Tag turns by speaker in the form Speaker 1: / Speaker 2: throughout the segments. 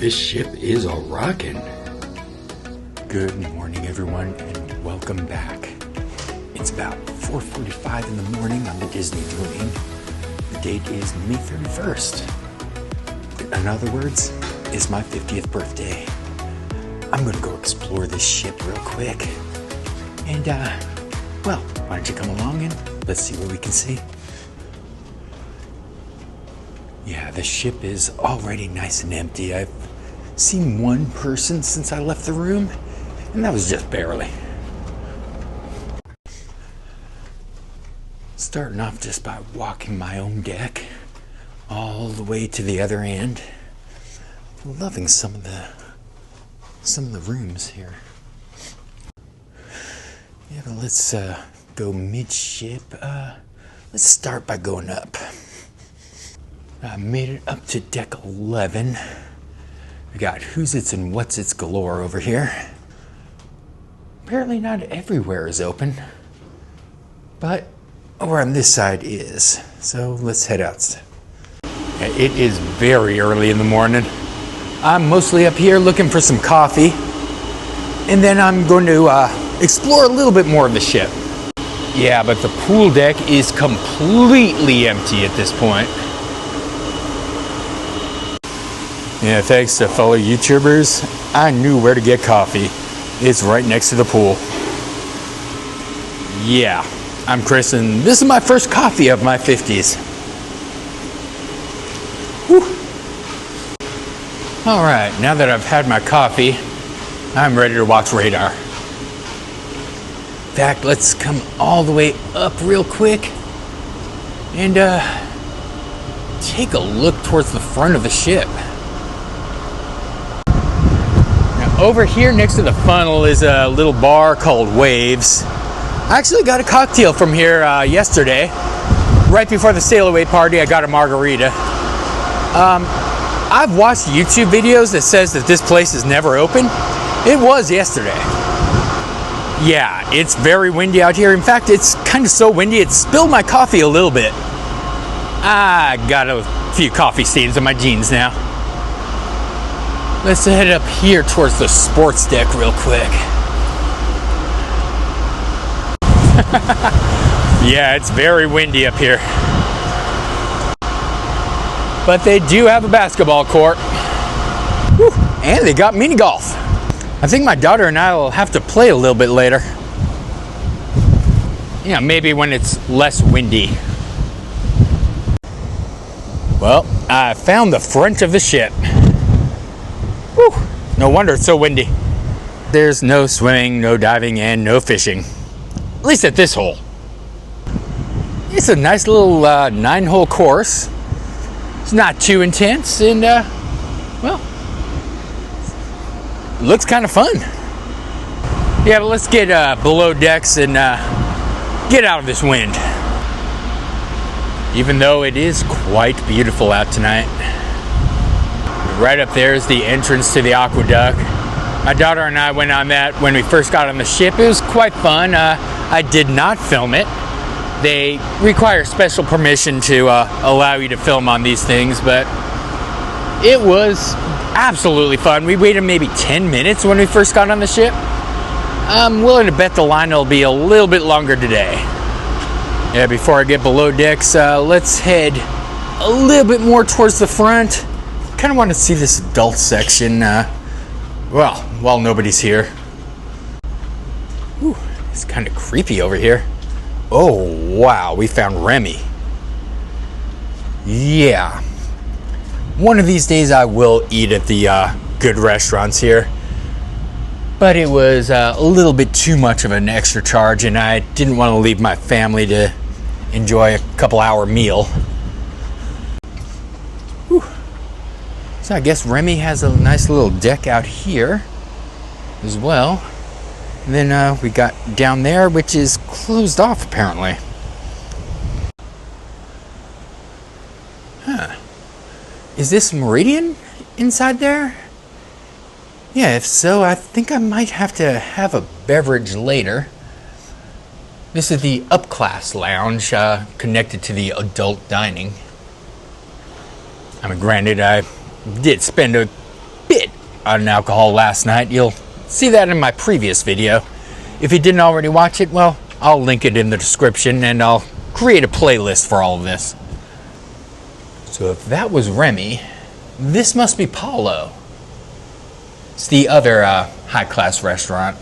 Speaker 1: This ship is a rockin'.
Speaker 2: Good morning, everyone, and welcome back. It's about 4:45 in the morning on the Disney Dream. The date is May 31st. In other words, it's my 50th birthday. I'm gonna go explore this ship real quick. And, well, why don't you come along and let's see what we can see. Yeah, the ship is already nice and empty. I've seen one person since I left the room, and that was just barely. Starting off just by walking my own deck all the way to the other end. Loving some of the rooms here. Yeah, but let's go midship. Let's start by going up. I made it up to deck 11. We got who's its and what's its galore over here. Apparently not everywhere is open, but over on this side is. So let's head out. It is very early in the morning. I'm mostly up here looking for some coffee, and then I'm going to explore a little bit more of the ship. Yeah, but the pool deck is completely empty at this point. Yeah, thanks to fellow YouTubers, I knew where to get coffee. It's right next to the pool. Yeah, I'm Chris, and this is my first coffee of my 50s. Whew. All right, now that I've had my coffee, I'm ready to watch radar. In fact, let's come all the way up real quick and take a look towards the front of the ship. Over here next to the funnel is a little bar called Waves. I actually got a cocktail from here yesterday. Right before the sail away party, I got a margarita. I've watched YouTube videos that says that this place is never open. It was yesterday. Yeah, it's very windy out here. In fact, it's kind of so windy it spilled my coffee a little bit. I got a few coffee stains on my jeans now. Let's head up here towards the sports deck real quick. Yeah, it's very windy up here. But they do have a basketball court. Whew. And they got mini golf. I think my daughter and I will have to play a little bit later. Yeah, maybe when it's less windy. Well, I found the front of the ship. Whew, no wonder it's so windy. There's no swimming, no diving, and no fishing. At least at this hole. It's a nice little 9-hole course. It's not too intense, and well, looks kind of fun. Yeah, but let's get below decks and get out of this wind. Even though it is quite beautiful out tonight. Right up there is the entrance to the aqueduct. My daughter and I went on that when we first got on the ship. It was quite fun. I did not film it. They require special permission to allow you to film on these things, but it was absolutely fun. We waited maybe 10 minutes when we first got on the ship. I'm willing to bet the line will be a little bit longer today. Yeah, before I get below decks, let's head a little bit more towards the front. Kind of want to see this adult section, well, while nobody's here. Ooh, it's kind of creepy over here. Oh, wow, we found Remy. Yeah. One of these days I will eat at the good restaurants here. But it was a little bit too much of an extra charge, and I didn't want to leave my family to enjoy a couple-hour meal. So I guess Remy has a nice little deck out here as well. And then we got down there, which is closed off apparently. Huh. Is this Meridian inside there? Yeah, if so, I think I might have to have a beverage later. This is the upclass lounge connected to the adult dining. I mean, granted, I did spend a bit on alcohol last night. You'll see that in my previous video. If you didn't already watch it, well, I'll link it in the description and I'll create a playlist for all of this. So if that was Remy, this must be Paulo. It's the other high-class restaurant.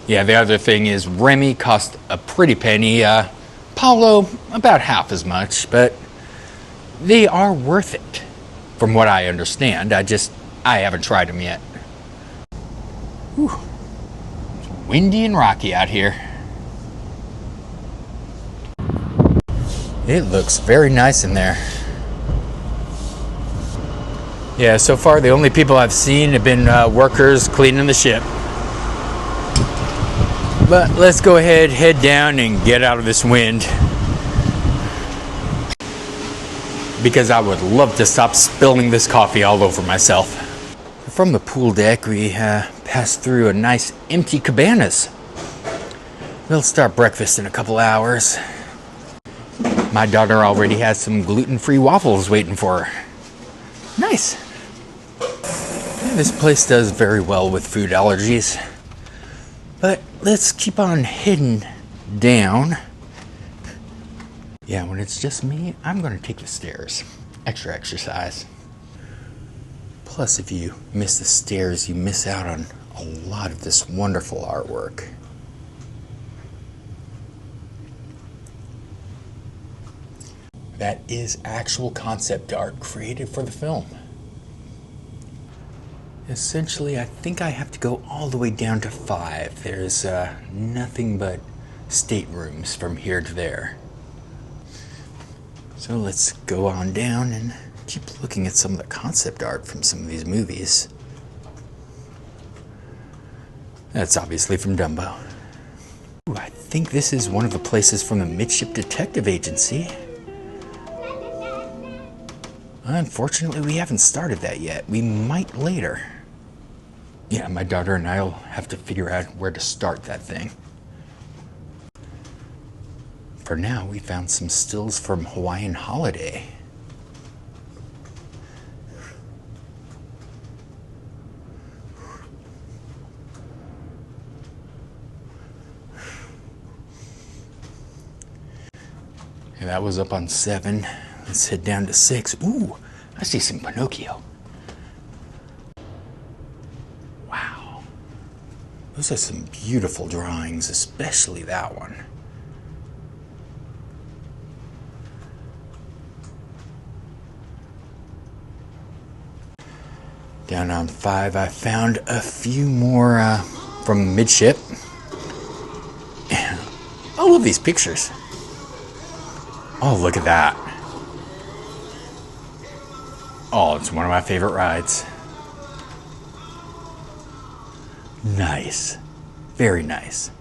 Speaker 2: Yeah, the other thing is Remy cost a pretty penny. Paulo, about half as much, but they are worth it, from what I understand. I haven't tried them yet. Whew. It's windy and rocky out here. It looks very nice in there. Yeah, so far the only people I've seen have been workers cleaning the ship. But let's go ahead, head down, and get out of this wind. Because I would love to stop spilling this coffee all over myself. From the pool deck, we passed through a nice empty cabanas. We'll start breakfast in a couple hours. My daughter already has some gluten-free waffles waiting for her. Nice. Yeah, this place does very well with food allergies. But let's keep on heading down. Yeah, when it's just me, I'm going to take the stairs. Extra exercise. Plus, if you miss the stairs, you miss out on a lot of this wonderful artwork. That is actual concept art created for the film. Essentially, I think I have to go all the way down to 5. There's nothing but staterooms from here to there. So let's go on down and keep looking at some of the concept art from some of these movies. That's obviously from Dumbo. Ooh, I think this is one of the places from the Midship Detective Agency. Unfortunately, we haven't started that yet. We might later. Yeah, my daughter and I will have to figure out where to start that thing. For now, we found some stills from Hawaiian Holiday. And that was up on 7. Let's head down to 6. Ooh, I see some Pinocchio. Wow. Those are some beautiful drawings, especially that one. Down on 5, I found a few more from Midship. I love these pictures. Oh, look at that. Oh, it's one of my favorite rides. Nice. Very nice.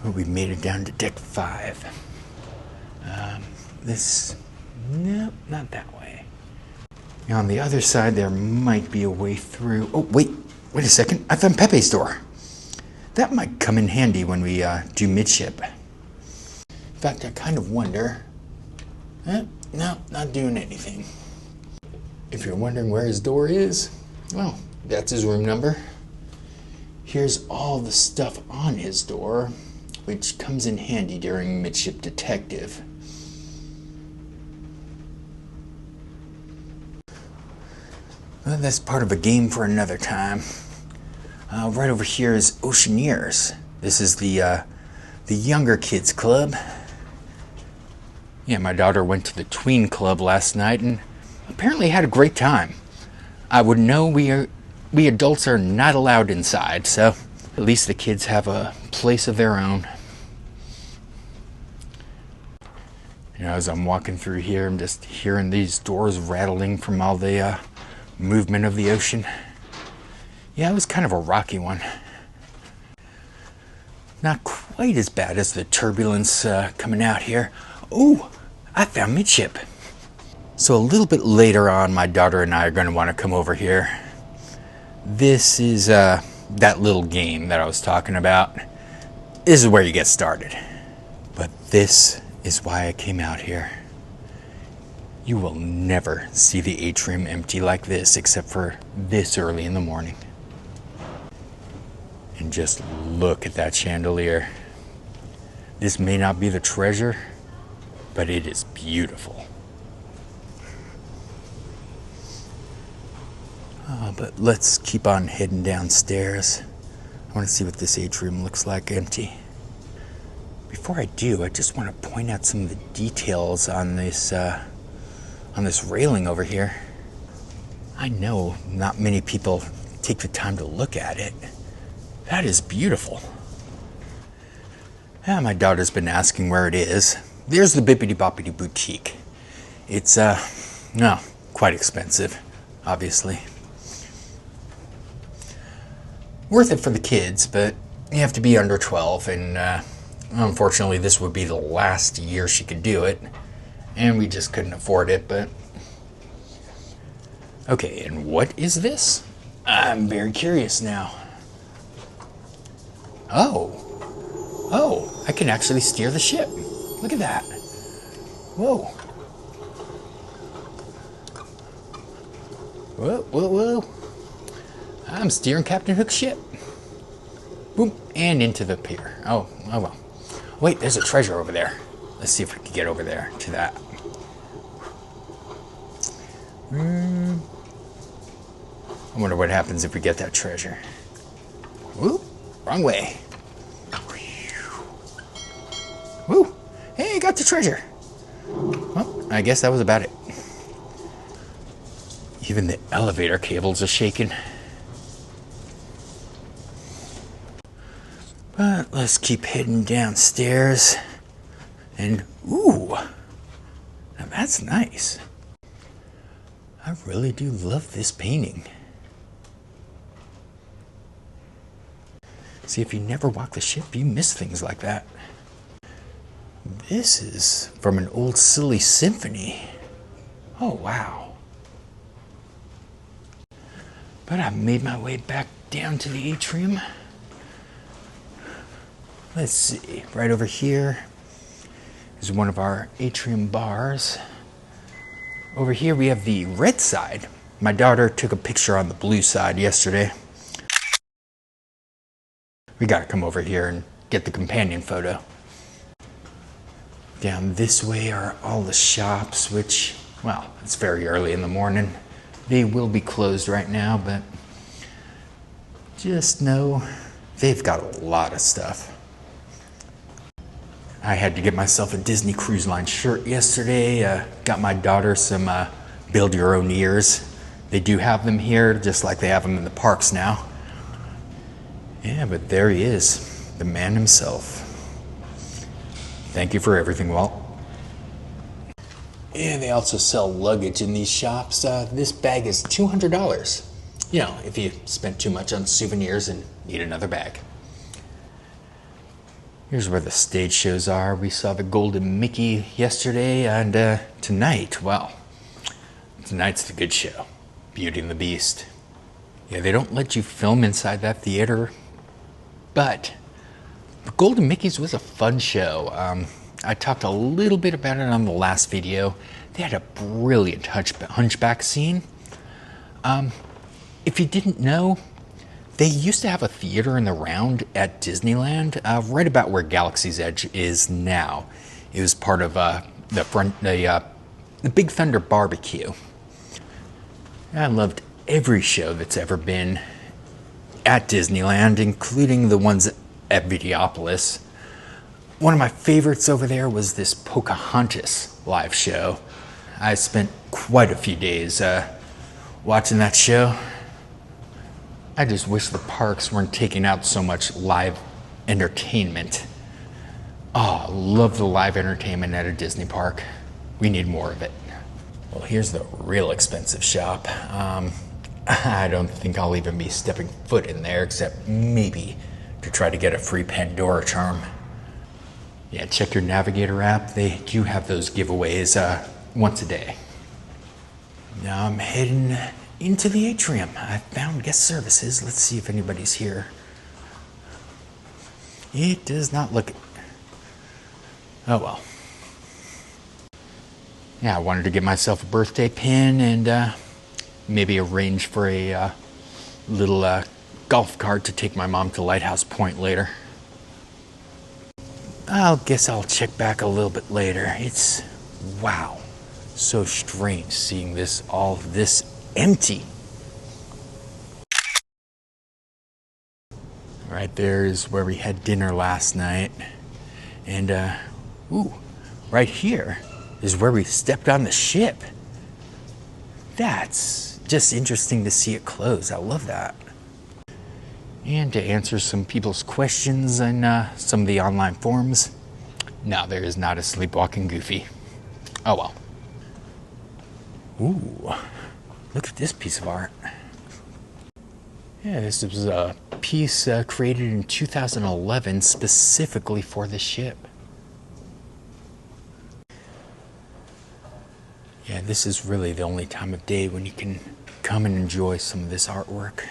Speaker 2: Well, we made it down to deck 5. Nope, not that way. Now on the other side, there might be a way through. Oh, wait a second. I found Pepe's door. That might come in handy when we do Midship. In fact, I kind of wonder. No, not doing anything. If you're wondering where his door is, well, that's his room number. Here's all the stuff on his door, which comes in handy during Midship Detective. Well, that's part of a game for another time. Right over here is Oceaneers. This is the younger kids club. Yeah, my daughter went to the tween club last night and apparently had a great time. I would know we adults are not allowed inside, so at least the kids have a place of their own. You know, as I'm walking through here, I'm just hearing these doors rattling from all the movement of the ocean. Yeah, it was kind of a rocky one. Not quite as bad as the turbulence coming out here. Ooh, I found Midship. So a little bit later on, my daughter and I are going to want to come over here. This is that little game that I was talking about. This is where you get started. But this is why I came out here. You will never see the atrium empty like this except for this early in the morning. And just look at that chandelier. This may not be the treasure, but it is beautiful. But let's keep on heading downstairs. I want to see what this atrium looks like empty. Before I do, I just want to point out some of the details on this railing over here. I know not many people take the time to look at it. That is beautiful. My daughter's been asking where it is. There's the Bibbidi Bobbidi Boutique. It's, no, quite expensive, obviously. Worth it for the kids, but you have to be under 12, and unfortunately this would be the last year she could do it, and we just couldn't afford it, but... Okay, and what is this? I'm very curious now. Oh, I can actually steer the ship. Look at that. Whoa. Whoa. I'm steering Captain Hook's ship. Boom, and into the pier. Oh well. Wait, there's a treasure over there. Let's see if we can get over there to that. I wonder what happens if we get that treasure. Whoop, wrong way. Woo, hey, got the treasure. Well, I guess that was about it. Even the elevator cables are shaking. But let's keep heading downstairs. And, ooh, now that's nice. I really do love this painting. See, if you never walk the ship, you miss things like that. This is from an old Silly Symphony. Oh, wow. But I made my way back down to the atrium. Let's see, right over here is one of our atrium bars. Over here we have the red side. My daughter took a picture on the blue side yesterday. We gotta come over here and get the companion photo. Down this way are all the shops, which, well, it's very early in the morning. They will be closed right now, but just know they've got a lot of stuff. I had to get myself a Disney Cruise Line shirt yesterday. Got my daughter some build your own ears. They do have them here, just like they have them in the parks now. Yeah, but there he is, the man himself. Thank you for everything, Walt. And they also sell luggage in these shops. This bag is $200. You know, if you spent too much on souvenirs and need another bag. Here's where the stage shows are. We saw the Golden Mickey yesterday, and tonight, well, tonight's the good show. Beauty and the Beast. Yeah, they don't let you film inside that theater, but the Golden Mickey's was a fun show. I talked a little bit about it on the last video. They had a brilliant hunchback scene. If you didn't know, they used to have a theater in the round at Disneyland, right about where Galaxy's Edge is now. It was part of the Big Thunder Barbecue. I loved every show that's ever been at Disneyland, including the ones at Videopolis. One of my favorites over there was this Pocahontas live show. I spent quite a few days watching that show. I just wish the parks weren't taking out so much live entertainment. Oh, I love the live entertainment at a Disney park. We need more of it. Well, here's the real expensive shop. I don't think I'll even be stepping foot in there, except maybe to try to get a free Pandora charm. Yeah, check your Navigator app. They do have those giveaways once a day. Now I'm heading into the atrium. I found guest services. Let's see if anybody's here. It does not look... Oh well. Yeah, I wanted to get myself a birthday pin and maybe arrange for a little golf cart to take my mom to Lighthouse Point later. I guess I'll check back a little bit later. It's, wow, so strange seeing all this empty. Right there is where we had dinner last night. And, ooh, right here is where we stepped on the ship. That's just interesting to see it close. I love that. And to answer some people's questions in some of the online forums, no, there is not a sleepwalking Goofy. Oh well. Ooh, look at this piece of art. Yeah, this was a piece created in 2011 specifically for the ship. Yeah, this is really the only time of day when you can come and enjoy some of this artwork.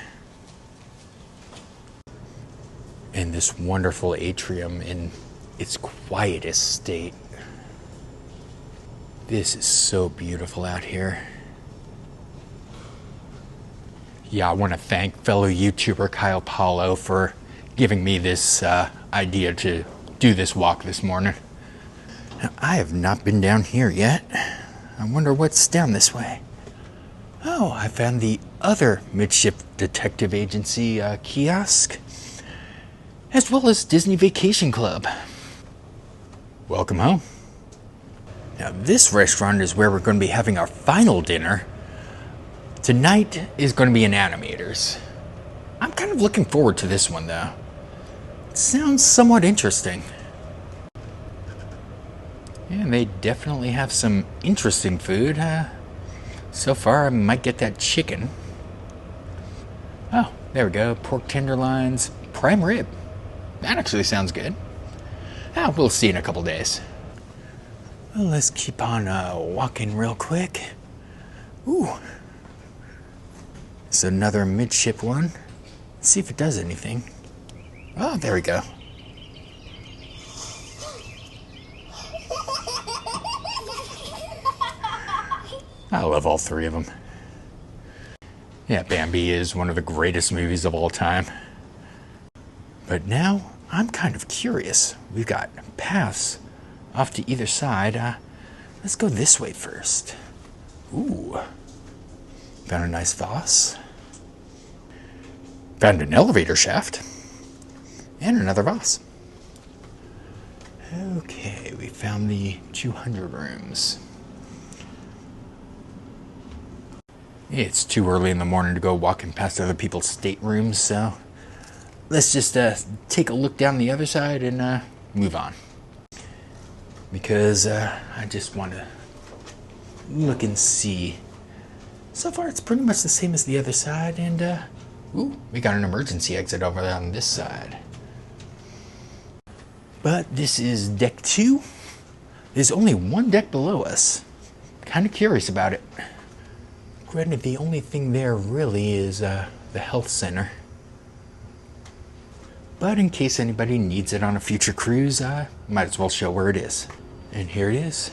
Speaker 2: And this wonderful atrium in its quietest state. This is so beautiful out here. Yeah, I want to thank fellow YouTuber Kyle Paulo for giving me this idea to do this walk this morning. Now, I have not been down here yet. I wonder what's down this way. Oh, I found the other Midship Detective Agency kiosk, as well as Disney Vacation Club. Welcome home. Now, this restaurant is where we're going to be having our final dinner. Tonight is going to be an Animators. I'm kind of looking forward to this one, though. It sounds somewhat interesting. And they definitely have some interesting food. So far, I might get that chicken. Oh, there we go. Pork tenderloins, prime rib. That actually sounds good. We'll see in a couple days. Well, let's keep on walking real quick. Ooh. It's another midship one. Let's see if it does anything. Oh, there we go. I love all three of them. Yeah, Bambi is one of the greatest movies of all time. But now, I'm kind of curious. We've got paths off to either side. Let's go this way first. Ooh. Found a nice vase. Found an elevator shaft. And another vase. Okay, we found the 200 rooms. It's too early in the morning to go walking past other people's staterooms, so let's just take a look down the other side and move on. Because I just want to look and see. So far, it's pretty much the same as the other side, and ooh, we got an emergency exit over there on this side. But this is deck 2. There's only one deck below us. Kind of curious about it. Granted, the only thing there really is the health center. But in case anybody needs it on a future cruise, might as well show where it is. And here it is.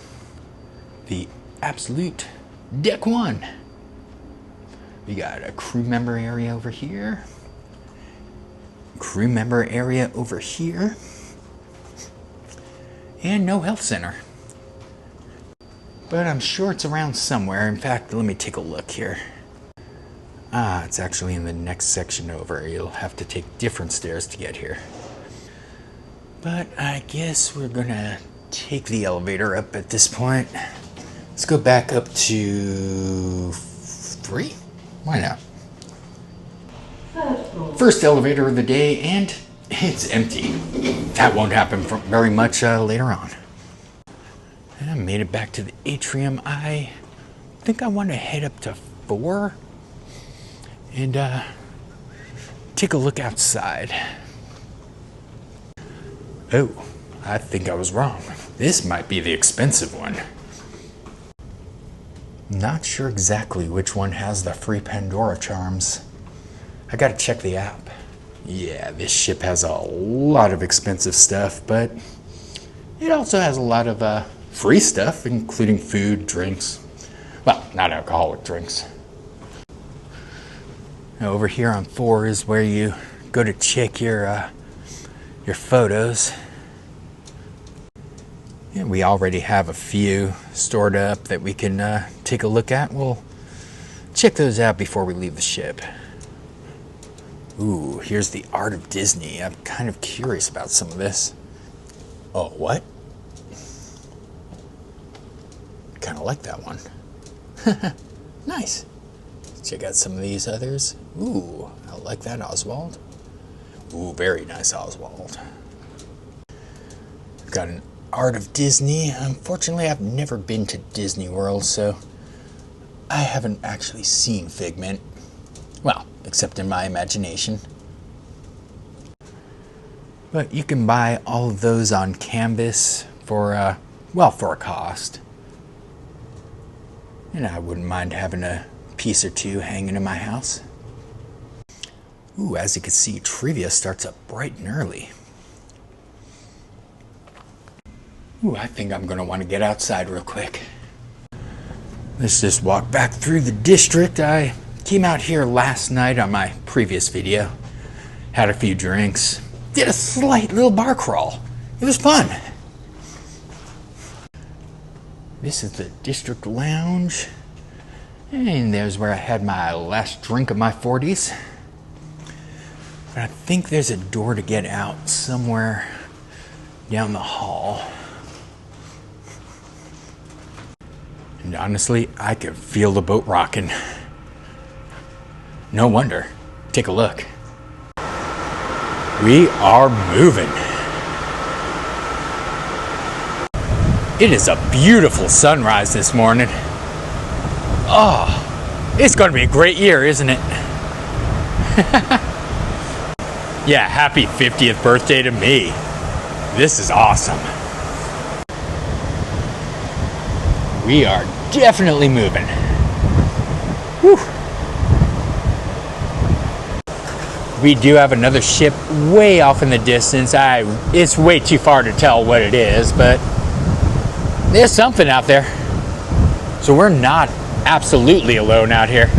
Speaker 2: The absolute deck 1. We got a crew member area over here. Crew member area over here. And no health center. But I'm sure it's around somewhere. In fact, let me take a look here. It's actually in the next section over. You'll have to take different stairs to get here. But I guess we're gonna take the elevator up at this point. Let's go back up to 3? Why not? First elevator of the day, and it's empty. That won't happen very much later on. And I made it back to the atrium. I think I want to head up to 4 and take a look outside. Oh, I think I was wrong. This might be the expensive one. Not sure exactly which one has the free Pandora charms. I gotta check the app. Yeah, this ship has a lot of expensive stuff, but it also has a lot of free stuff, including food, drinks. Well, not alcoholic drinks. Now, over here on 4 is where you go to check your photos. And we already have a few stored up that we can take a look at. We'll check those out before we leave the ship. Ooh, here's the Art of Disney. I'm kind of curious about some of this. Oh, what? Kind of like that one. Nice. Check out some of these others. Ooh, I like that Oswald. Ooh, very nice Oswald. Got an Art of Disney. Unfortunately, I've never been to Disney World, so I haven't actually seen Figment. Well, except in my imagination. But you can buy all of those on canvas for, well, for a cost. And I wouldn't mind having a piece or two hanging in my house. Ooh, as you can see, trivia starts up bright and early. Ooh, I think I'm going to want to get outside real quick. Let's just walk back through the district. I came out here last night on my previous video. Had a few drinks. Did a slight little bar crawl. It was fun. This is the district lounge. And there's where I had my last drink of my 40s. But I think there's a door to get out somewhere down the hall. And honestly, I could feel the boat rocking. No wonder. Take a look. We are moving. It is a beautiful sunrise this morning. Oh, it's going to be a great year, isn't it? Yeah, happy 50th birthday to me. This is awesome. We are definitely moving. Whew. We do have another ship way off in the distance. It's way too far to tell what it is, but there's something out there. So we're not absolutely alone out here.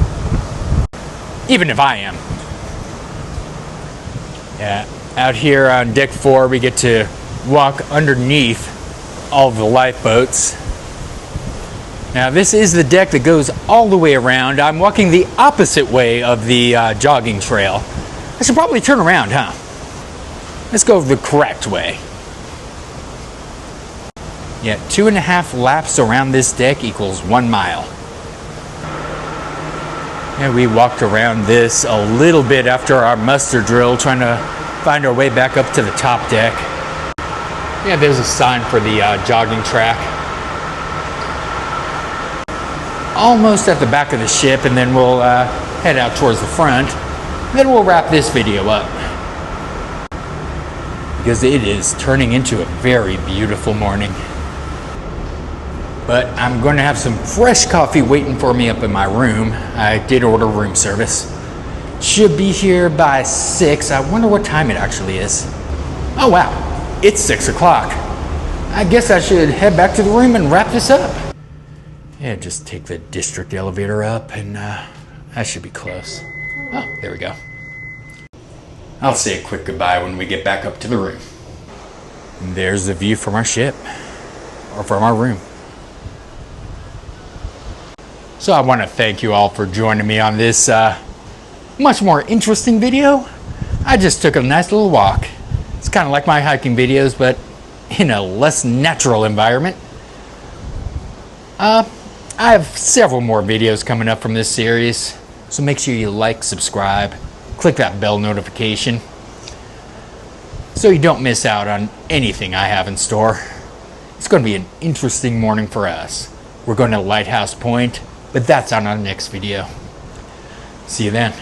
Speaker 2: Even if I am. Yeah, out here on deck 4, we get to walk underneath all of the lifeboats. Now this is the deck that goes all the way around. I'm walking the opposite way of the jogging trail. I should probably turn around, huh? Let's go the correct way. Yeah, 2.5 laps around this deck equals 1 mile. Yeah, we walked around this a little bit after our muster drill, trying to find our way back up to the top deck. Yeah, there's a sign for the jogging track. Almost at the back of the ship, and then we'll head out towards the front. Then we'll wrap this video up. Because it is turning into a very beautiful morning. But I'm going to have some fresh coffee waiting for me up in my room. I did order room service. Should be here by 6. I wonder what time it actually is. Oh wow, it's 6 o'clock. I guess I should head back to the room and wrap this up. Yeah, just take the district elevator up and I should be close. Oh, there we go. I'll say a quick goodbye when we get back up to the room. And there's the view from our ship, or from our room. So I want to thank you all for joining me on this much more interesting video. I just took a nice little walk. It's kind of like my hiking videos, but in a less natural environment. I have several more videos coming up from this series, so make sure you like, subscribe, click that bell notification so you don't miss out on anything I have in store. It's going to be an interesting morning for us. We're going to Lighthouse Point, but that's on our next video. See you then.